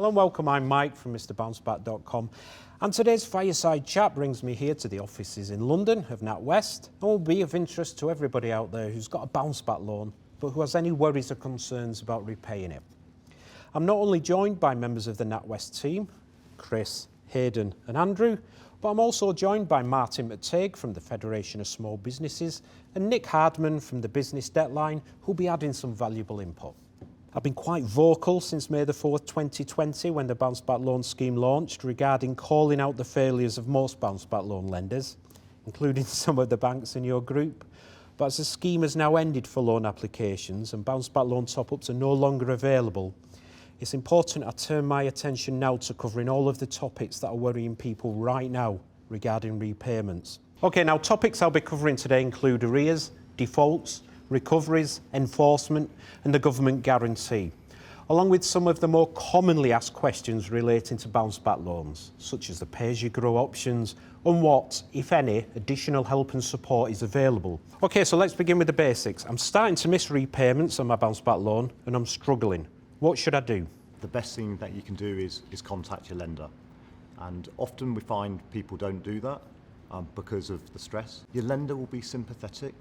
Hello and welcome, I'm Mike from MrBounceback.com, and today's Fireside chat brings me here to the offices in London of NatWest and will be of interest to everybody out there who's got a bounce back loan but who has any worries or concerns about repaying it. I'm not only joined by members of the NatWest team, Chris, Hayden and Andrew, but I'm also joined by Martin McTague from the Federation of Small Businesses and Nick Hardman from the Business Deadline, who'll be adding some valuable input. I've been quite vocal since May the 4th, 2020, when the Bounce Back Loan Scheme launched, regarding calling out the failures of most bounce back loan lenders, including some of the banks in your group. But as the scheme has now ended for loan applications and bounce back loan top-ups are no longer available, it's important I turn my attention now to covering all of the topics that are worrying people right now regarding repayments. Okay, now topics I'll be covering today include arrears, defaults, recoveries, enforcement and the government guarantee, along with some of the more commonly asked questions relating to bounce back loans, such as the pay-as-you-grow options and what, if any, additional help and support is available. Okay, so let's begin with the basics. I'm starting to miss repayments on my bounce back loan and I'm struggling. What should I do? The best thing that you can do is contact your lender. And often we find people don't do that because of the stress. Your lender will be sympathetic.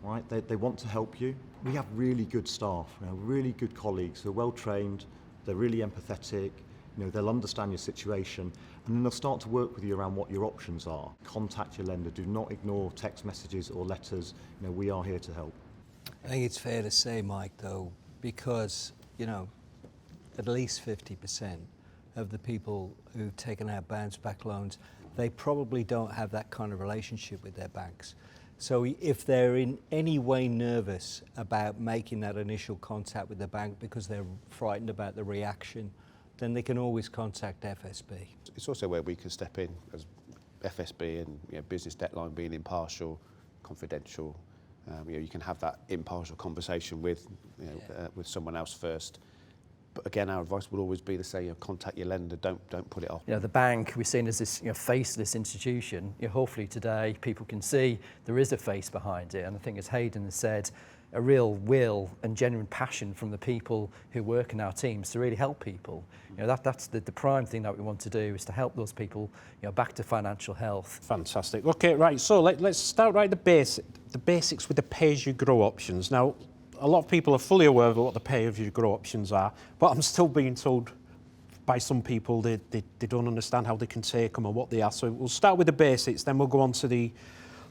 Right? They want to help you. We have really good staff, really good colleagues who are well trained, they're really empathetic, they'll understand your situation, and then they'll start to work with you around what your options are. Contact your lender, do not ignore text messages or letters, we are here to help. I think it's fair to say, Mike, though, because, at least 50% of the people who've taken out bounce back loans, they probably don't have that kind of relationship with their banks. So if they're in any way nervous about making that initial contact with the bank because they're frightened about the reaction, then they can always contact FSB. It's also where we can step in as FSB and Business Deadline being impartial, confidential. You can have that impartial conversation with someone else first. But again, our advice will always be the same: contact your lender. Don't put it off. The bank we're seen as this faceless institution. Hopefully today people can see there is a face behind it, and I think, as Hayden has said, a real will and genuine passion from the people who work in our teams to really help people. That's the prime thing that we want to do, is to help those people back to financial health. Fantastic. Okay, right. So let's start right at the basics with the pay-as-you-grow options. Now, a lot of people are fully aware of what the pay-as-you-grow options are, but I'm still being told by some people they don't understand how they can take them or what they are. So we'll start with the basics, then we'll go on to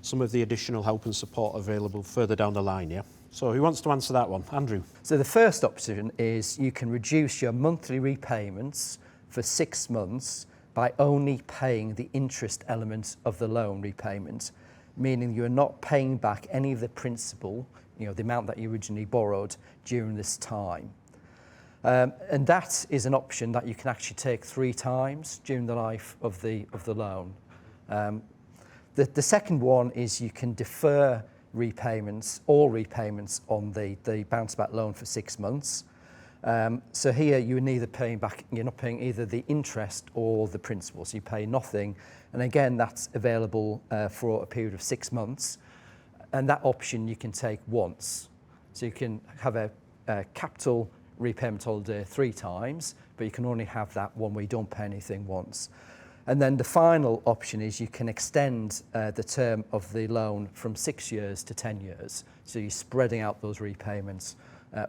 some of the additional help and support available further down the line, yeah? So who wants to answer that one? Andrew? So the first option is you can reduce your monthly repayments for 6 months by only paying the interest element of the loan repayment, meaning you're not paying back any of the principal, the amount that you originally borrowed during this time. And that is an option that you can actually take 3 times during the life of the loan. The second one is you can defer all repayments on the bounce back loan for 6 months. So here you're not paying either the interest or the principal, so you pay nothing. And again, that's available for a period of 6 months. And that option you can take once. So you can have a capital repayment holiday 3 times, but you can only have that one where you don't pay anything once. And then the final option is you can extend the term of the loan from 6 years to 10 years. So you're spreading out those repayments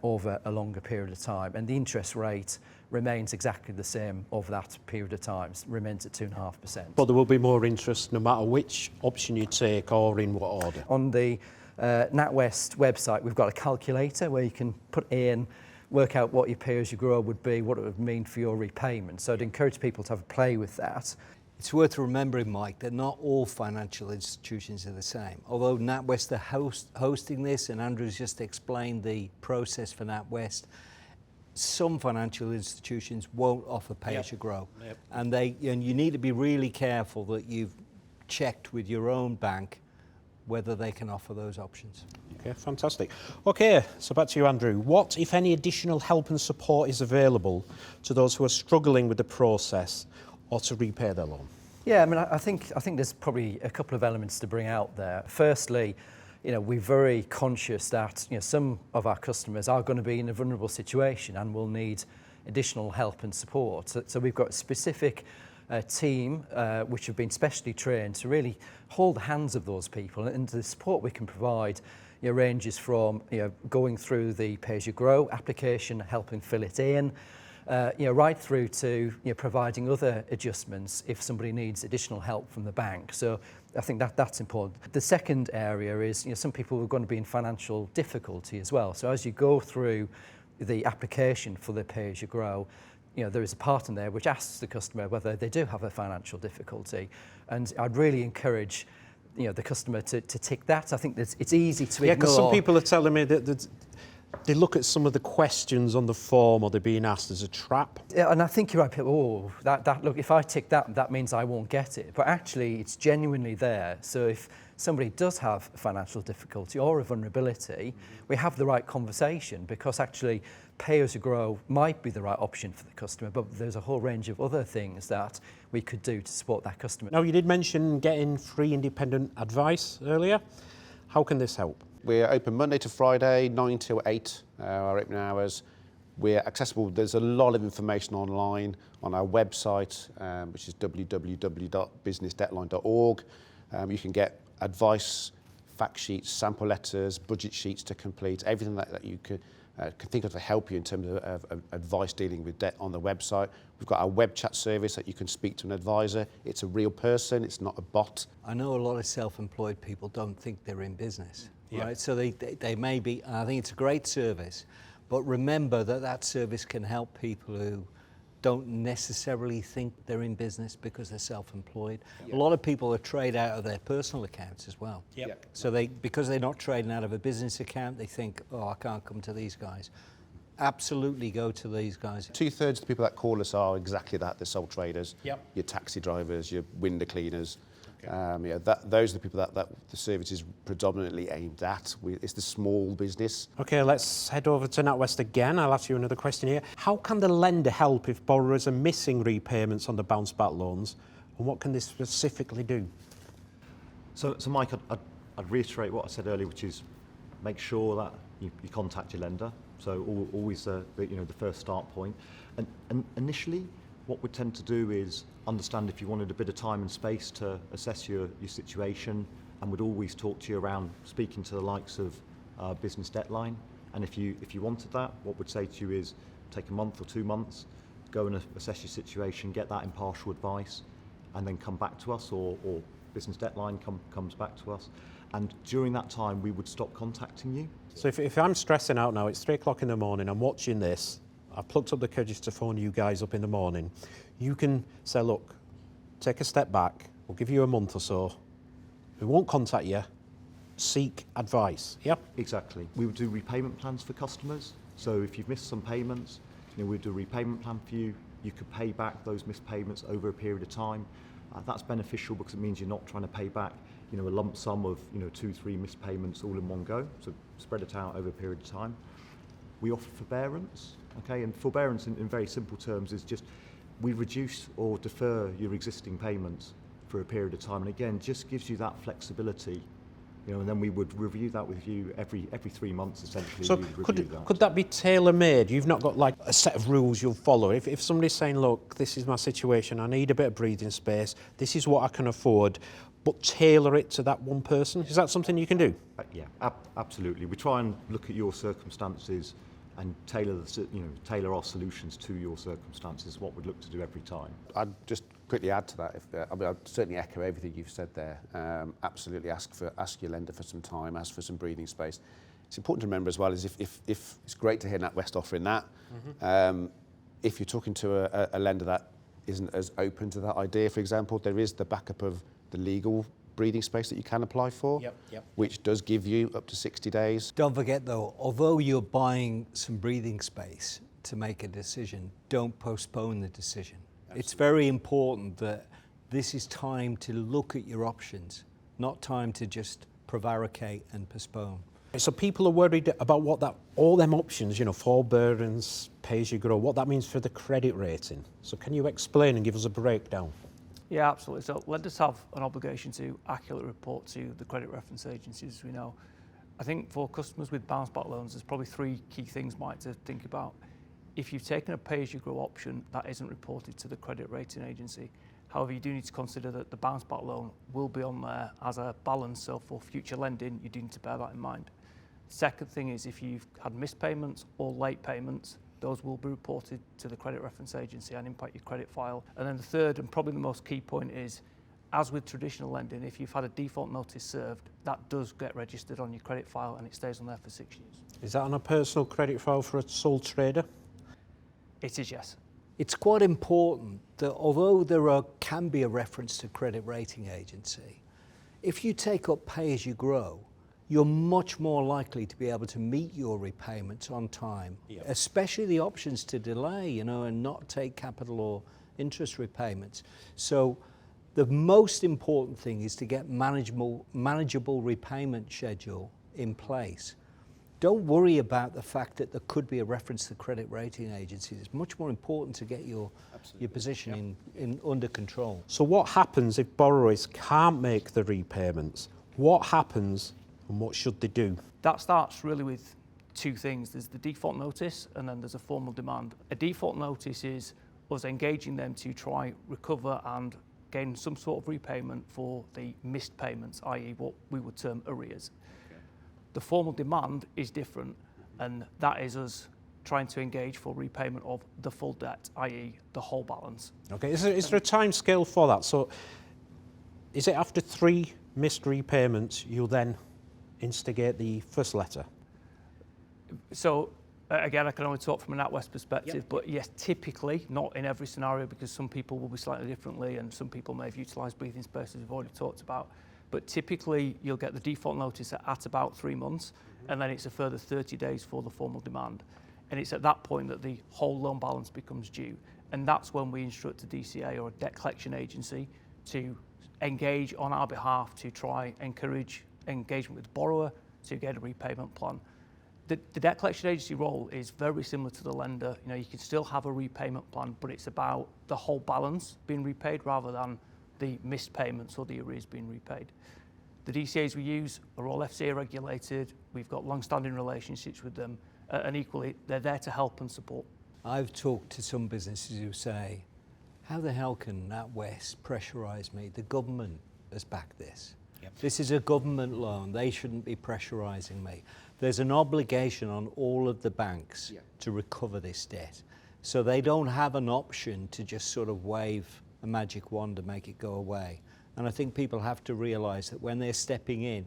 over a longer period of time. And the interest rate remains exactly the same over that period of time, remains at 2.5%. But there will be more interest no matter which option you take or in what order. On the NatWest website, we've got a calculator where you can put in, work out what your pay-as-you-grow would be, what it would mean for your repayment. So I'd encourage people to have a play with that. It's worth remembering, Mike, that not all financial institutions are the same. Although NatWest are hosting this, and Andrew's just explained the process for NatWest, some financial institutions won't offer pay-as-you-grow. Yep. And you need to be really careful that you've checked with your own bank whether they can offer those options. Okay, fantastic. Okay, so back to you, Andrew. What, if any, additional help and support is available to those who are struggling with the process or to repay their loan? Yeah, I think there's probably a couple of elements to bring out there. Firstly, we're very conscious that some of our customers are going to be in a vulnerable situation and will need additional help and support. So we've got a specific team which have been specially trained to really hold the hands of those people, and the support we can provide ranges from going through the pay-as-you-grow application, helping fill it in, right through to providing other adjustments if somebody needs additional help from the bank. So I think that's important. The second area is some people are going to be in financial difficulty as well. So as you go through the application for the pay-as-you-grow, there is a part in there which asks the customer whether they do have a financial difficulty, and I'd really encourage the customer to tick that. I think that it's easy to ignore. Yeah, because some people are telling me that they look at some of the questions on the form or they're being asked as a trap. Yeah, and I think you're right. Look, if I tick that means I won't get it. But actually, it's genuinely there. So if somebody does have a financial difficulty or a vulnerability, we have the right conversation, because actually pay-as-you-grow might be the right option for the customer, but there's a whole range of other things that we could do to support that customer. Now, you did mention getting free independent advice earlier. How can this help? We're open Monday to Friday, 9 till 8, our opening hours. We're accessible. There's a lot of information online on our website, which is www.businessdeadline.org. You can get advice, fact sheets, sample letters, budget sheets to complete, everything that you can think of to help you in terms of advice dealing with debt on the website. We've got our web chat service that you can speak to an advisor. It's a real person, it's not a bot. I know a lot of self-employed people don't think they're in business, right? So they may be, and I think it's a great service, but remember that service can help people who don't necessarily think they're in business because they're self-employed. A lot of people are trade out of their personal accounts as well. So because they're not trading out of a business account, they think, oh, I can't come to these guys. Absolutely go to these guys. 2/3 of the people that call us are exactly that. They're sole traders, your taxi drivers, your window cleaners. Those are the people that the service is predominantly aimed at. It's the small business. Okay, let's head over to NatWest again. I'll ask you another question here. How can the lender help if borrowers are missing repayments on the bounce back loans, and what can this specifically do? So Mike, I'd reiterate what I said earlier, which is make sure that you contact your lender. So always the first start point. And initially, what we tend to do is understand if you wanted a bit of time and space to assess your situation, and would always talk to you around speaking to the likes of Business Deadline. And if you wanted that, what we'd say to you is take a month or 2 months, go and assess your situation, get that impartial advice, and then come back to us, or Business Deadline comes back to us. And during that time, we would stop contacting you. So if I'm stressing out now, it's 3 o'clock in the morning, I'm watching this, I've plucked up the courage to phone you guys up in the morning, you can say, look, take a step back, we'll give you a month or so, we won't contact you, seek advice, yeah? Exactly. We would do repayment plans for customers. So if you've missed some payments, we'd do a repayment plan for you. You could pay back those missed payments over a period of time. That's beneficial because it means you're not trying to pay back a lump sum of 2-3 missed payments all in one go, so spread it out over a period of time. We offer forbearance, okay, and forbearance in very simple terms is just we reduce or defer your existing payments for a period of time, and again just gives you that flexibility, and then we would review that with you every 3 months essentially. So could that be tailor-made? You've not got like a set of rules you'll follow. If somebody's saying, look, this is my situation, I need a bit of breathing space, this is what I can afford, but tailor it to that one person, is that something you can do? Yeah, absolutely. We try and look at your circumstances and tailor our solutions to your circumstances, what we'd look to do every time. I'd just quickly add to that. I'd certainly echo everything you've said there. Absolutely ask your lender for some time, ask for some breathing space. It's important to remember as well is if it's great to hear NatWest offering that. If you're talking to a lender that isn't as open to that idea, for example, there is the backup of the legal breathing space that you can apply for, which does give you up to 60 days. Don't forget though, although you're buying some breathing space to make a decision, don't postpone the decision. Absolutely. It's very important that this is time to look at your options, not time to just prevaricate and postpone. So people are worried about what all them options, forbearance, pay-as-you-grow, what that means for the credit rating. So can you explain and give us a breakdown? Yeah, absolutely. So lenders have an obligation to accurately report to the credit reference agencies, as we know. I think for customers with bounce back loans, there's probably 3 key things, Mike, to think about. if you've taken a pay-as-you-grow option, that isn't reported to the credit rating agency. However, you do need to consider that the bounce back loan will be on there as a balance, so for future lending, you do need to bear that in mind. Second thing is if you've had missed payments or late payments, those will be reported to the credit reference agency and impact your credit file. And then the third and probably the most key point is, as with traditional lending, if you've had a default notice served, that does get registered on your credit file and it stays on there for 6 years. Is that on a personal credit file for a sole trader? It is, yes. It's quite important that although can be a reference to credit rating agency, if you take up pay as you grow, you're much more likely to be able to meet your repayments on time, especially the options to delay, and not take capital or interest repayments. So the most important thing is to get manageable repayment schedule in place. Don't worry about the fact that there could be a reference to credit rating agencies. It's much more important to get your position in under control. So what happens if borrowers can't make the repayments? What happens and what should they do? That starts really with two things. There's the default notice and then there's a formal demand. A default notice is us engaging them to try, recover and gain some sort of repayment for the missed payments, i.e. what we would term arrears. The formal demand is different, and that is us trying to engage for repayment of the full debt, i.e. the whole balance. Okay, is there a time scale for that? So is it after 3 missed repayments you'll then instigate the first letter? So again, I can only talk from a NatWest perspective, but yes, typically, not in every scenario, because some people will be slightly differently and some people may have utilised breathing space, as we've already talked about. But typically, you'll get the default notice at about 3 months, and then it's a further 30 days for the formal demand. And it's at that point that the whole loan balance becomes due. And that's when we instruct a DCA or a debt collection agency to engage on our behalf to try encourage engagement with the borrower to get a repayment plan. The debt collection agency role is very similar to the lender. You can still have a repayment plan, but it's about the whole balance being repaid rather than the missed payments or the arrears being repaid. The DCAs we use are all FCA regulated. We've got long-standing relationships with them, and equally, they're there to help and support. I've talked to some businesses who say, how the hell can NatWest pressurise me? The government has backed this. This is a government loan. They shouldn't be pressurising me. There's an obligation on all of the banks to recover this debt. So they don't have an option to just sort of wave a magic wand to make it go away. And I think people have to realise that when they're stepping in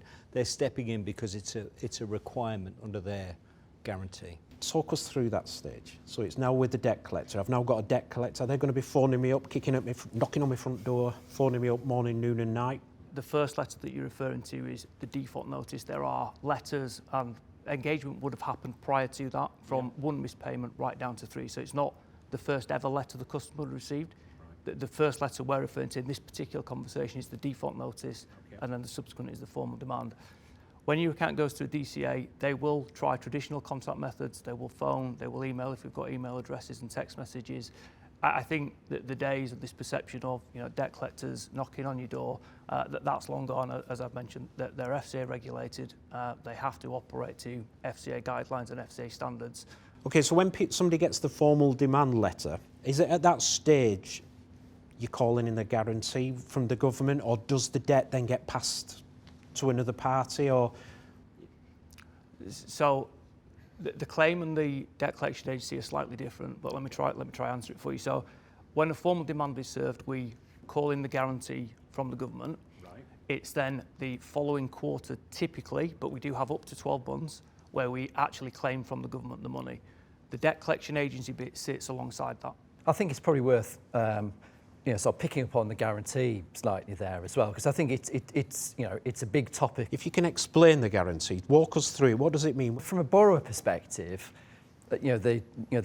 because it's a requirement under their guarantee. Talk us through that stage. So it's now with the debt collector. I've now got a debt collector. They're going to be phoning me up, knocking on my front door, phoning me up morning, noon and night. The first letter that you're referring to is the default notice. There are letters and engagement would have happened prior to that from 1 missed payment right down to 3. So it's not the first ever letter the customer received. The first letter we're referring to in this particular conversation is the default notice, and then the subsequent is the formal demand. When your account goes to a DCA, they will try traditional contact methods. They will phone, they will email if we've got email addresses and text messages. I think that the days of this perception of debt collectors knocking on your door, that's long gone. As I've mentioned, they're FCA regulated. They have to operate to FCA guidelines and FCA standards. Okay, so when somebody gets the formal demand letter, is it at that stage you're calling in the guarantee from the government, or does the debt then get passed to another party? Or so the claim and the debt collection agency are slightly different, but let me try answer it for you. So when a formal demand is served, we call in the guarantee from the government. Right. It's then the following quarter typically, but we do have up to 12 months where we actually claim from the government the money. The debt collection agency bit sits alongside that. I think it's probably worth sort of picking up on the guarantee slightly there as well, because I think it's a big topic. if you can explain the guarantee, walk us through it. What does it mean? From a borrower perspective, the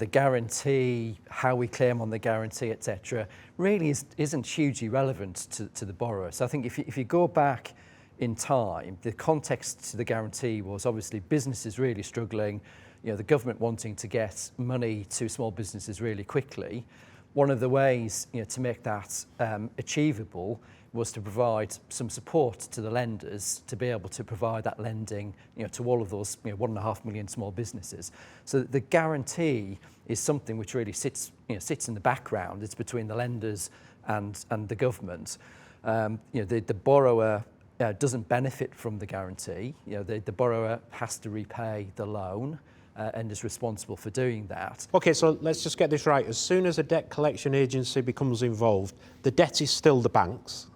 guarantee, how we claim on the guarantee, etc., really isn't hugely relevant to the borrower. So I think if you go back in time, the context to the guarantee was obviously businesses really struggling, the government wanting to get money to small businesses really quickly. One of the ways to make that achievable was to provide some support to the lenders to be able to provide that lending, to all of those 1.5 million small businesses. So the guarantee is something which really sits in the background. It's between the lenders and the government. The borrower doesn't benefit from the guarantee. The borrower has to repay the loan and is responsible for doing that. Okay, so let's just get this right. As soon as a debt collection agency becomes involved, the debt is still the bank's,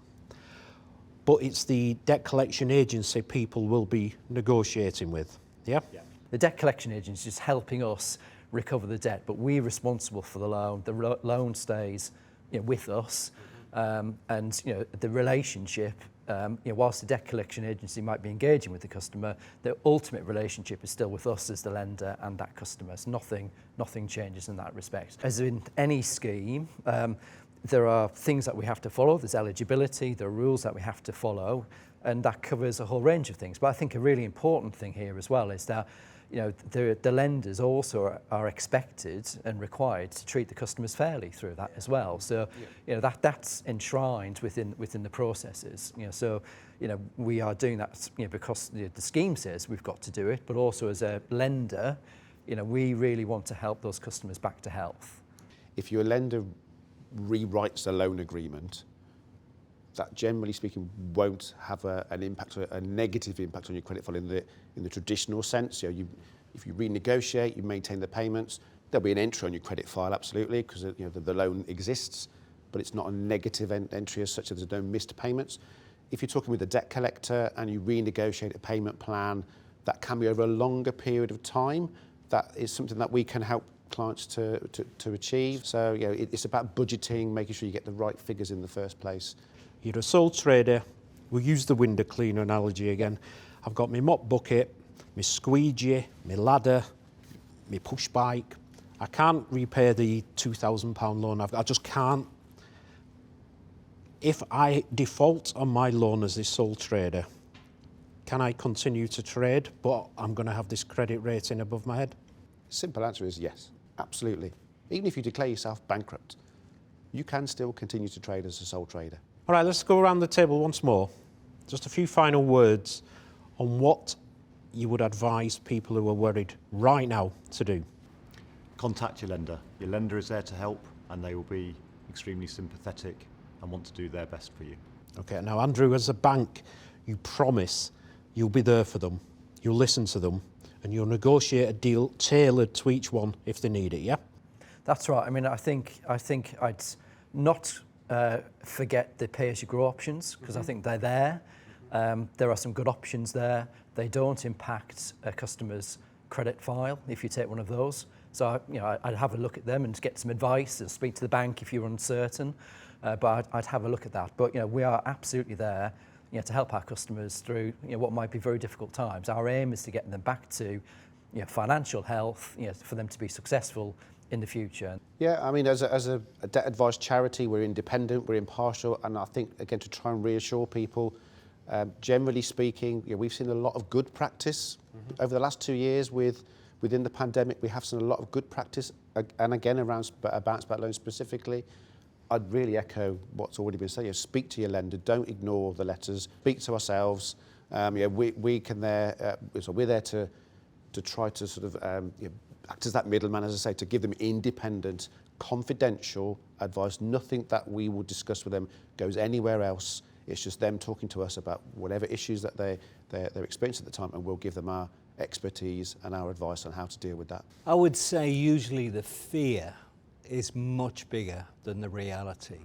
but it's the debt collection agency people will be negotiating with, yeah? The debt collection agency is helping us recover the debt, but we're responsible for the loan. The loan stays with us, and the relationship, whilst the debt collection agency might be engaging with the customer, the ultimate relationship is still with us as the lender and that customer. So nothing changes in that respect. As in any scheme, there are things that we have to follow. There's eligibility, there are rules that we have to follow, and that covers a whole range of things. But I think a really important thing here as well is that the lenders also are expected and required to treat the customers fairly through that as well. So that's enshrined within the processes. So we are doing that because the scheme says we've got to do it, but also as a lender, we really want to help those customers back to health. If your lender rewrites a loan agreement, that generally speaking won't have an impact, a negative impact on your credit file in the traditional sense. If you renegotiate, you maintain the payments, there'll be an entry on your credit file, absolutely, because the loan exists, but it's not a negative entry as such. There's no missed payments. If you're talking with a debt collector and you renegotiate a payment plan, that can be over a longer period of time. That is something that we can help clients to achieve. So it's about budgeting, making sure you get the right figures in the first place. You're a sole trader. We'll use the window cleaner analogy again. I've got my mop bucket, my squeegee, my ladder, my push bike. I can't repay the £2,000 loan. I just can't. If I default on my loan as a sole trader, can I continue to trade, but I'm going to have this credit rating above my head? Simple answer is yes, absolutely. Even if you declare yourself bankrupt, you can still continue to trade as a sole trader. All right, let's go around the table once more. Just a few final words on what you would advise people who are worried right now to do. Contact your lender. Your lender is there to help, and they will be extremely sympathetic and want to do their best for you. Okay, now Andrew, as a bank, you promise you'll be there for them, you'll listen to them, and you'll negotiate a deal tailored to each one if they need it, yeah? That's right. I mean, I think I'd not forget the pay-as-you-grow options, because I think they're there. There are some good options there. They don't impact a customer's credit file if you take one of those. So I'd have a look at them and get some advice and speak to the bank if you're uncertain. But I'd have a look at that. But we are absolutely there to help our customers through what might be very difficult times. Our aim is to get them back to financial health, for them to be successful in the future. Yeah, I mean, as a debt advice charity, we're independent, we're impartial, and I think, again, to try and reassure people, generally speaking, we've seen a lot of good practice over the last 2 years within the pandemic. We have seen a lot of good practice, and again, around bounce back loans specifically. I'd really echo what's already been said. Speak to your lender, don't ignore the letters, speak to ourselves. We're there to try to sort of act as that middleman, as I say, to give them independent, confidential advice. Nothing that we will discuss with them goes anywhere else. It's just them talking to us about whatever issues that they're experiencing at the time, and we'll give them our expertise and our advice on how to deal with that. I would say usually the fear is much bigger than the reality.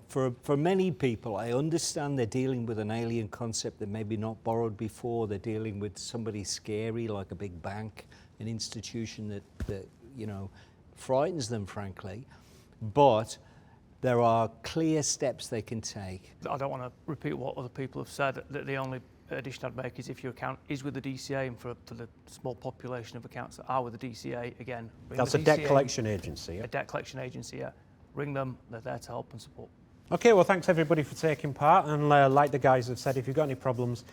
For many people, I understand they're dealing with an alien concept that maybe not borrowed before. They're dealing with somebody scary like a big bank, an institution that frightens them, frankly. But there are clear steps they can take. I don't want to repeat what other people have said, that the only addition I'd make is if your account is with the DCA, and for the small population of accounts that are with the DCA, again... That's a debt collection agency, yeah? A debt collection agency, yeah. Ring them, they're there to help and support. Okay, well, thanks everybody for taking part, and like the guys have said, if you've got any problems,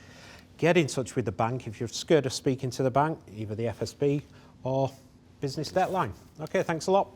get in touch with the bank. If you're scared of speaking to the bank, either the FSB or Business Debt Line. Okay, thanks a lot.